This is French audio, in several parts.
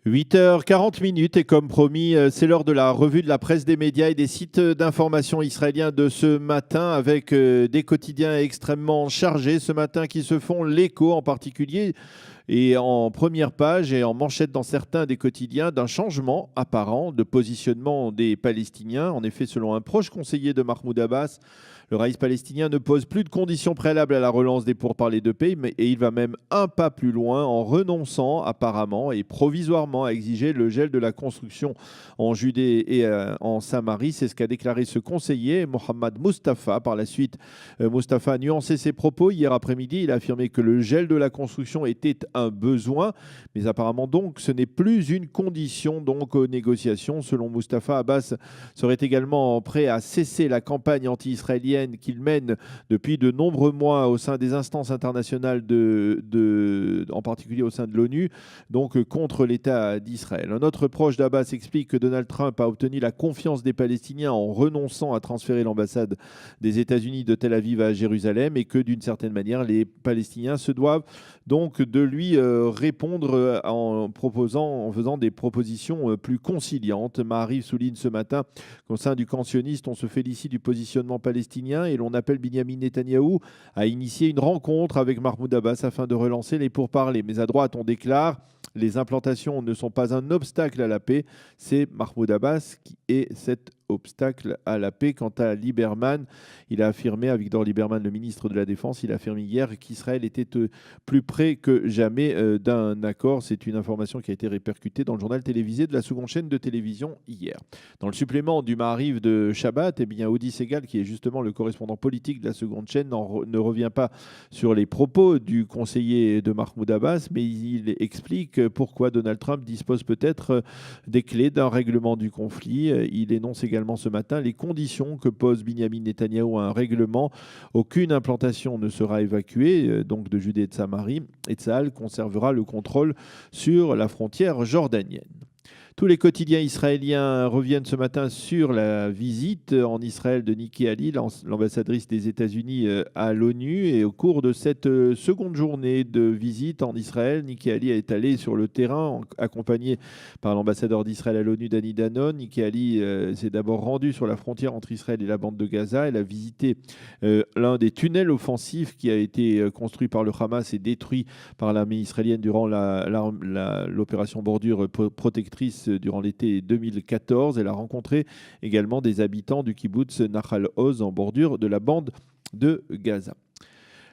8h40 et comme promis, c'est l'heure de la revue de la presse des médias et des sites d'information israéliens de ce matin avec des quotidiens extrêmement chargés ce matin qui se font l'écho en particulier et en première page et en manchette dans certains des quotidiens d'un changement apparent de positionnement des Palestiniens. En effet, selon un proche conseiller de Mahmoud Abbas, le raïs palestinien ne pose plus de conditions préalables à la relance des pourparlers de paix, et il va même un pas plus loin en renonçant apparemment et provisoirement à exiger le gel de la construction en Judée et en Samarie. C'est ce qu'a déclaré ce conseiller, Mohamed Mustafa. Par la suite, Mustafa a nuancé ses propos. Hier après-midi, il a affirmé que le gel de la construction était un besoin, mais apparemment donc ce n'est plus une condition donc aux négociations. Selon Mustafa, Abbas serait également prêt à cesser la campagne anti-israélienne qu'il mène depuis de nombreux mois au sein des instances internationales, en particulier au sein de l'ONU, donc contre l'État d'Israël. Un autre proche d'Abbas explique que Donald Trump a obtenu la confiance des Palestiniens en renonçant à transférer l'ambassade des États-Unis de Tel Aviv à Jérusalem et que d'une certaine manière, les Palestiniens se doivent donc de lui répondre en faisant des propositions plus conciliantes. Maariv souligne ce matin qu'au sein du camp sioniste, on se félicite du positionnement palestinien et l'on appelle Binyamin Netanyahou à initier une rencontre avec Mahmoud Abbas afin de relancer les pourparlers. Mais à droite, on déclare les implantations ne sont pas un obstacle à la paix. C'est Mahmoud Abbas qui est cet obstacle à la paix. Quant à Lieberman, il a affirmé, à Victor Lieberman, le ministre de la Défense, il a affirmé hier qu'Israël était plus près que jamais d'un accord. C'est une information qui a été répercutée dans le journal télévisé de la seconde chaîne de télévision hier. Dans le supplément du Maariv de Shabbat, eh bien, Audi Segal, qui est justement le correspondant politique de la seconde chaîne, ne revient pas sur les propos du conseiller de Mahmoud Abbas, mais il explique pourquoi Donald Trump dispose peut-être des clés d'un règlement du conflit. Il énonce également ce matin les conditions que pose Binyamin Netanyahou à un règlement. Aucune implantation ne sera évacuée donc de Judée et de Samarie, et Tsahal conservera le contrôle sur la frontière jordanienne. Tous les quotidiens israéliens reviennent ce matin sur la visite en Israël de Nikki Haley, l'ambassadrice des États-Unis à l'ONU. Et au cours de cette seconde journée de visite en Israël, Nikki Haley est allée sur le terrain accompagnée par l'ambassadeur d'Israël à l'ONU, Dani Danon. Nikki Haley s'est d'abord rendue sur la frontière entre Israël et la bande de Gaza. Elle a visité l'un des tunnels offensifs qui a été construit par le Hamas et détruit par l'armée israélienne durant l'opération Bordure protectrice durant l'été 2014. Elle a rencontré également des habitants du kibbutz Nahal Oz en bordure de la bande de Gaza.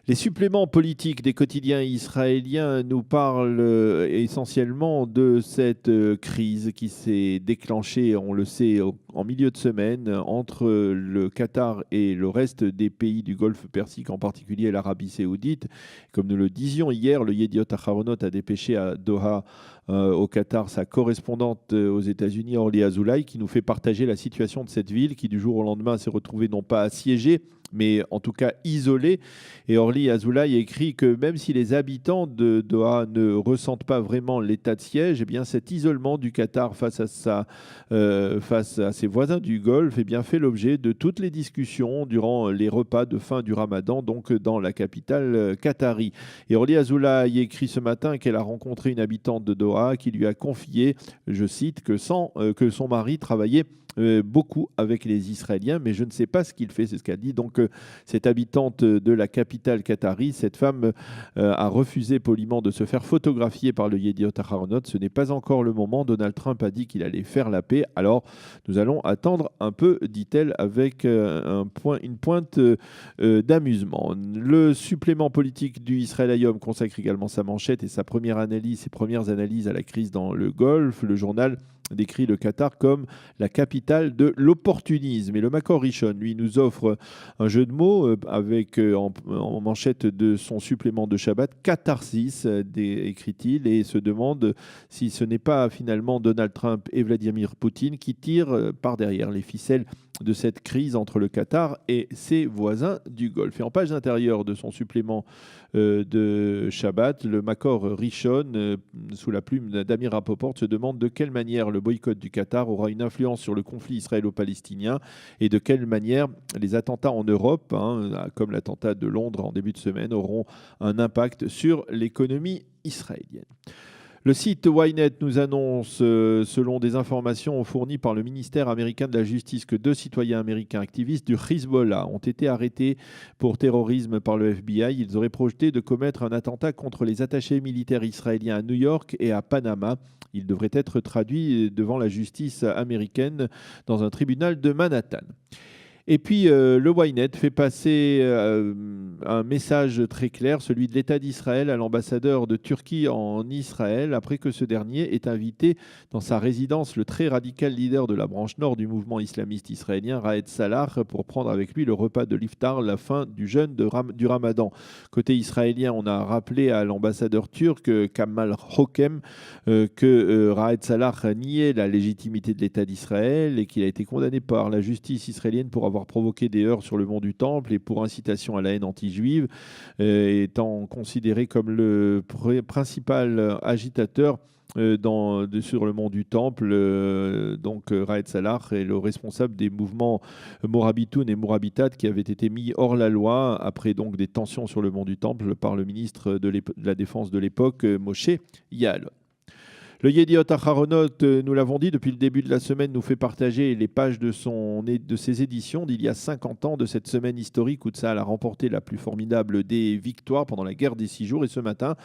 Les suppléments politiques des quotidiens israéliens nous parlent essentiellement de cette crise qui s'est déclenchée, on le sait, en milieu de semaine entre le Qatar et le reste des pays du Golfe Persique, en particulier l'Arabie Saoudite. Comme nous le disions hier, le Yediot Aharonot a dépêché à Doha, au Qatar, sa correspondante aux États-Unis, Orly Azoulay, qui nous fait partager la situation de cette ville qui, du jour au lendemain, s'est retrouvée non pas assiégée, mais en tout cas isolée. Et Orly Azoulay écrit que même si les habitants de Doha ne ressentent pas vraiment l'état de siège, eh bien cet isolement du Qatar face à ses voisins du Golfe eh bien, fait l'objet de toutes les discussions durant les repas de fin du Ramadan, donc dans la capitale qatari. Et Orly Azoulay écrit ce matin qu'elle a rencontré une habitante de Doha qui lui a confié, je cite, que son mari travaillait beaucoup avec les Israéliens, mais je ne sais pas ce qu'il fait, c'est ce qu'elle dit. Donc, cette habitante de la capitale qatari, cette femme a refusé poliment de se faire photographier par le Yediot Aharonot. Ce n'est pas encore le moment. Donald Trump a dit qu'il allait faire la paix. Alors, nous allons attendre un peu, dit-elle, avec une pointe d'amusement. Le supplément politique du Israël Hayom consacre également sa manchette et ses premières analyses à la crise dans le Golfe. Le journal décrit le Qatar comme la capitale de l'opportunisme. Et le Makor Rishon, lui, nous offre un jeu de mots avec en manchette de son supplément de Shabbat, catharsis, écrit-il, et se demande si ce n'est pas finalement Donald Trump et Vladimir Poutine qui tirent par derrière les ficelles de cette crise entre le Qatar et ses voisins du Golfe. Et en page intérieure de son supplément de Shabbat, le Makor Rishon, sous la plume d'Amir Rapoport, se demande de quelle manière le boycott du Qatar aura une influence sur le conflit israélo-palestinien et de quelle manière les attentats en Europe, comme l'attentat de Londres en début de semaine, auront un impact sur l'économie israélienne. Le site Ynet nous annonce, selon des informations fournies par le ministère américain de la Justice, que 2 citoyens américains activistes du Hezbollah ont été arrêtés pour terrorisme par le FBI. Ils auraient projeté de commettre un attentat contre les attachés militaires israéliens à New York et à Panama. Ils devraient être traduits devant la justice américaine dans un tribunal de Manhattan. Et puis, le Ynet fait passer un message très clair, celui de l'État d'Israël à l'ambassadeur de Turquie en Israël, après que ce dernier ait invité dans sa résidence le très radical leader de la branche nord du mouvement islamiste israélien, Raed Salah, pour prendre avec lui le repas de l'iftar, la fin du jeûne du Ramadan. Côté israélien, on a rappelé à l'ambassadeur turc, Kamal Hokem, que Raed Salah niait la légitimité de l'État d'Israël et qu'il a été condamné par la justice israélienne pour avoir provoqué des heurts sur le mont du Temple et pour incitation à la haine anti-juive, étant considéré comme le principal agitateur sur le mont du Temple. Donc Raed Salah est le responsable des mouvements Morabitoun et Mourabitat qui avaient été mis hors la loi après donc des tensions sur le mont du Temple par le ministre de la Défense de l'époque, Moshe Ya'alon. Le Yediot Aharonot, nous l'avons dit, depuis le début de la semaine, nous fait partager les pages de ses éditions d'il y a 50 ans, de cette semaine historique où Tsahal a remporté la plus formidable des victoires pendant la guerre des 6 jours. Et ce matin,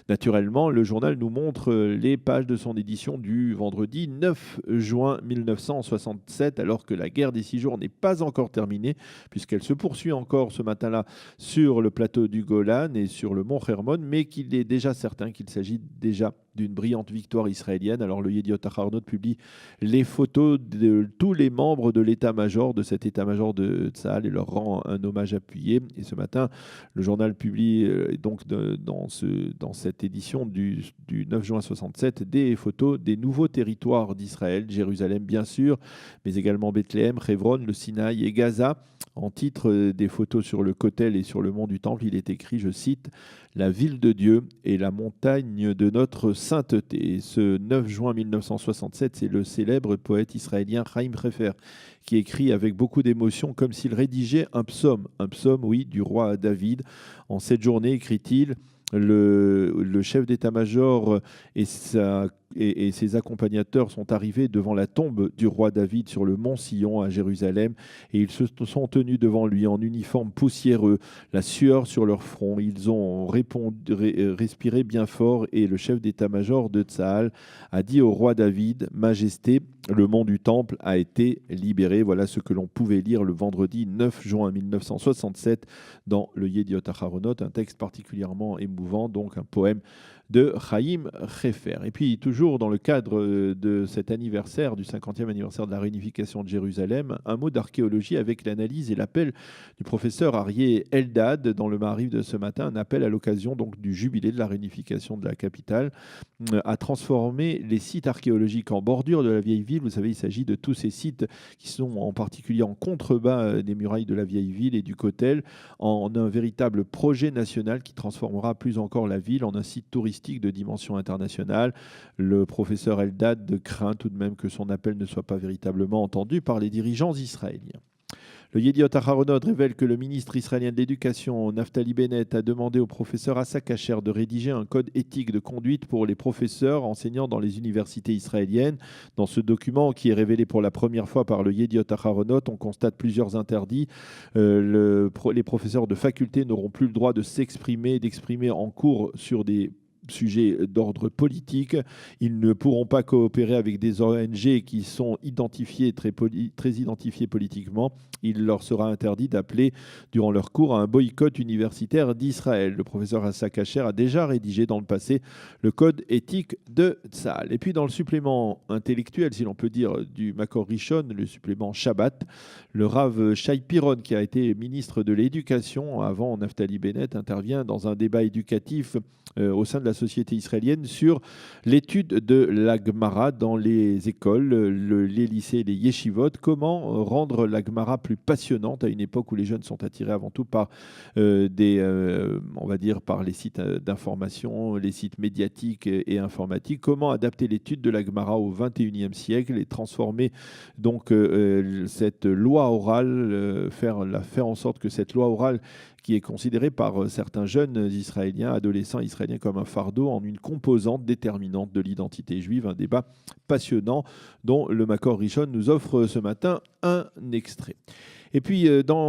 naturellement, le journal nous montre les pages de son édition du vendredi 9 juin 1967, alors que la guerre des 6 jours n'est pas encore terminée, puisqu'elle se poursuit encore ce matin-là sur le plateau du Golan et sur le mont Hermon, mais qu'il est déjà certain qu'il s'agit déjà d'une brillante victoire israélienne. Alors le Yediot Aharonot publie les photos de tous les membres de l'état-major, de cet état-major de Tsahal, et leur rend un hommage appuyé. Et ce matin, le journal publie dans cette édition du 9 juin 67 des photos des nouveaux territoires d'Israël, Jérusalem bien sûr, mais également Bethléem, Hebron, le Sinaï et Gaza. En titre des photos sur le Kotel et sur le mont du Temple, il est écrit, je cite, « La ville de Dieu et la montagne de notre sainteté ». Et ce 9 juin 1967, c'est le célèbre poète israélien Chaim Hefer qui écrit avec beaucoup d'émotion, comme s'il rédigeait un psaume, oui, du roi David. En cette journée, écrit-il, le chef d'état-major et ses accompagnateurs sont arrivés devant la tombe du roi David sur le mont Sion à Jérusalem, et ils se sont tenus devant lui en uniforme poussiéreux, la sueur sur leur front. Ils ont respiré bien fort, et le chef d'état-major de Tsahal a dit au roi David, « Majesté, le mont du Temple a été libéré ». Voilà ce que l'on pouvait lire le vendredi 9 juin 1967 dans le Yediot Aharonot, un texte particulièrement émouvant, donc un poème de Chaim Hefer. Et puis, toujours dans le cadre de cet anniversaire, du 50e anniversaire de la réunification de Jérusalem, un mot d'archéologie avec l'analyse et l'appel du professeur Arié Eldad dans le Maariv de ce matin, un appel à l'occasion donc du jubilé de la réunification de la capitale, à transformer les sites archéologiques en bordure de la vieille ville. Vous savez, il s'agit de tous ces sites qui sont en particulier en contrebas des murailles de la vieille ville et du Kotel, en un véritable projet national qui transformera plus encore la ville en un site touristique de dimension internationale. Le professeur Eldad craint tout de même que son appel ne soit pas véritablement entendu par les dirigeants israéliens. Le Yediot Aharonot révèle que le ministre israélien de l'Éducation, Naftali Bennett, a demandé au professeur Asa Kacher de rédiger un code éthique de conduite pour les professeurs enseignant dans les universités israéliennes. Dans ce document, qui est révélé pour la première fois par le Yediot Aharonot, on constate plusieurs interdits. Les professeurs de faculté n'auront plus le droit de s'exprimer, d'exprimer en cours sur des sujets d'ordre politique. Ils ne pourront pas coopérer avec des ONG qui sont identifiées, très identifiées politiquement. Il leur sera interdit d'appeler durant leur cours à un boycott universitaire d'Israël. Le professeur Asa Kacher a déjà rédigé dans le passé le code éthique de Tsahal. Et puis dans le supplément intellectuel, si l'on peut dire, du Makor Rishon, le supplément Shabbat, le Rav Shai Piron, qui a été ministre de l'Éducation avant Naftali Bennett, intervient dans un débat éducatif au sein de la société israélienne sur l'étude de la Gemara dans les écoles, les lycées et les yeshivot. Comment rendre la Gemara plus passionnante à une époque où les jeunes sont attirés avant tout par on va dire par les sites d'information, les sites médiatiques et informatiques. Comment adapter l'étude de la Gemara au XXIe siècle et transformer donc cette loi orale, faire en sorte que cette loi orale qui est considéré par certains jeunes Israéliens, adolescents israéliens, comme un fardeau en une composante déterminante de l'identité juive. Un débat passionnant dont le Makor Rishon nous offre ce matin un extrait. Et puis,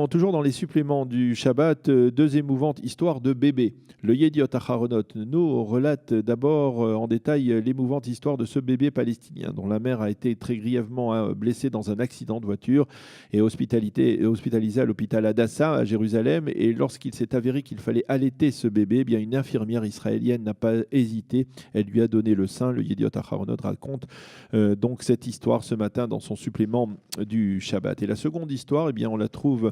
toujours dans les suppléments du Shabbat, deux émouvantes histoires de bébés. Le Yediot Aharonot nous relate d'abord en détail l'émouvante histoire de ce bébé palestinien dont la mère a été très grièvement blessée dans un accident de voiture et hospitalisée à l'hôpital Hadassah à Jérusalem. Et lorsqu'il s'est avéré qu'il fallait allaiter ce bébé, eh bien une infirmière israélienne n'a pas hésité. Elle lui a donné le sein. Le Yediot Aharonot raconte donc cette histoire ce matin dans son supplément du Shabbat. Et la seconde histoire, eh bien, on la trouve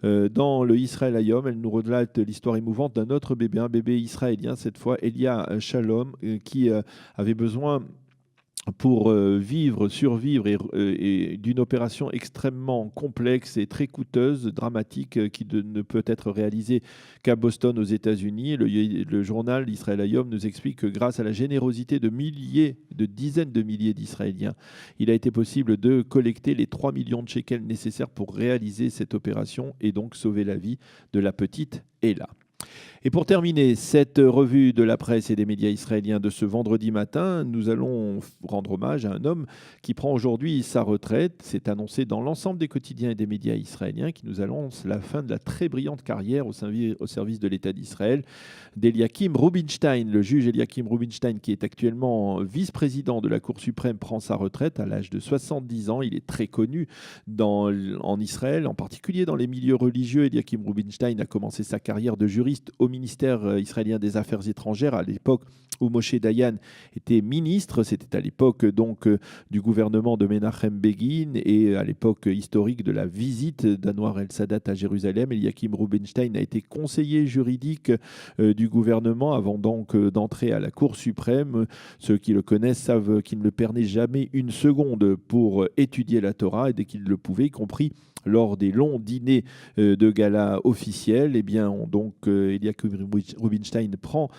dans le Israël Hayom. Elle nous relate l'histoire émouvante d'un autre bébé, un bébé israélien, cette fois Elia Shalom, qui avait besoin pour survivre et d'une opération extrêmement complexe et très coûteuse, dramatique, qui ne peut être réalisée qu'à Boston aux États-Unis. Le journal Israël Hayom nous explique que grâce à la générosité de dizaines de milliers d'Israéliens, il a été possible de collecter les 3 millions de shekels nécessaires pour réaliser cette opération et donc sauver la vie de la petite Ella. Et pour terminer cette revue de la presse et des médias israéliens de ce vendredi matin, nous allons rendre hommage à un homme qui prend aujourd'hui sa retraite. C'est annoncé dans l'ensemble des quotidiens et des médias israéliens qui nous annonce la fin de la très brillante carrière au service de l'État d'Israël d'Eliakim Rubinstein. Le juge Eliakim Rubinstein, qui est actuellement vice-président de la Cour suprême, prend sa retraite à l'âge de 70 ans. Il est très connu en Israël, en particulier dans les milieux religieux. Eliakim Rubinstein a commencé sa carrière de juriste au ministère israélien des Affaires étrangères à l'époque où Moshe Dayan était ministre. C'était à l'époque donc du gouvernement de Menachem Begin et à l'époque historique de la visite d'Anwar el-Sadat à Jérusalem. Eliakim Rubinstein a été conseiller juridique du gouvernement avant donc d'entrer à la Cour suprême. Ceux qui le connaissent savent qu'il ne perdait jamais une seconde pour étudier la Torah et dès qu'il le pouvait, y compris lors des longs dîners de gala officiels. Eh bien, Eliakim Rubinstein prend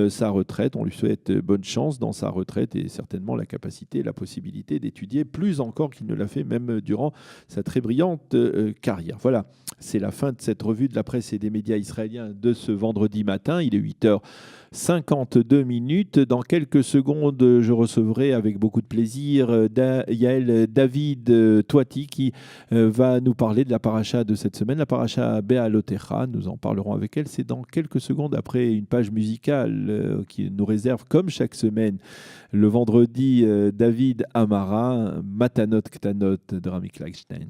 sa retraite. On lui souhaite bonne chance dans sa retraite et certainement la capacité et la possibilité d'étudier plus encore qu'il ne l'a fait même durant sa très brillante carrière. Voilà, c'est la fin de cette revue de la presse et des médias israéliens de ce vendredi matin. Il est 8h52. Dans quelques secondes, je recevrai avec beaucoup de plaisir Yael David Toiti qui va nous parler de la paracha de cette semaine, la paracha Be'alotecha. Nous en parlerons avec elle. C'est dans quelques secondes après une page musicale qui nous réserve, comme chaque semaine, le vendredi, David Amara, Matanot Ktanot de Rami Kleinstein.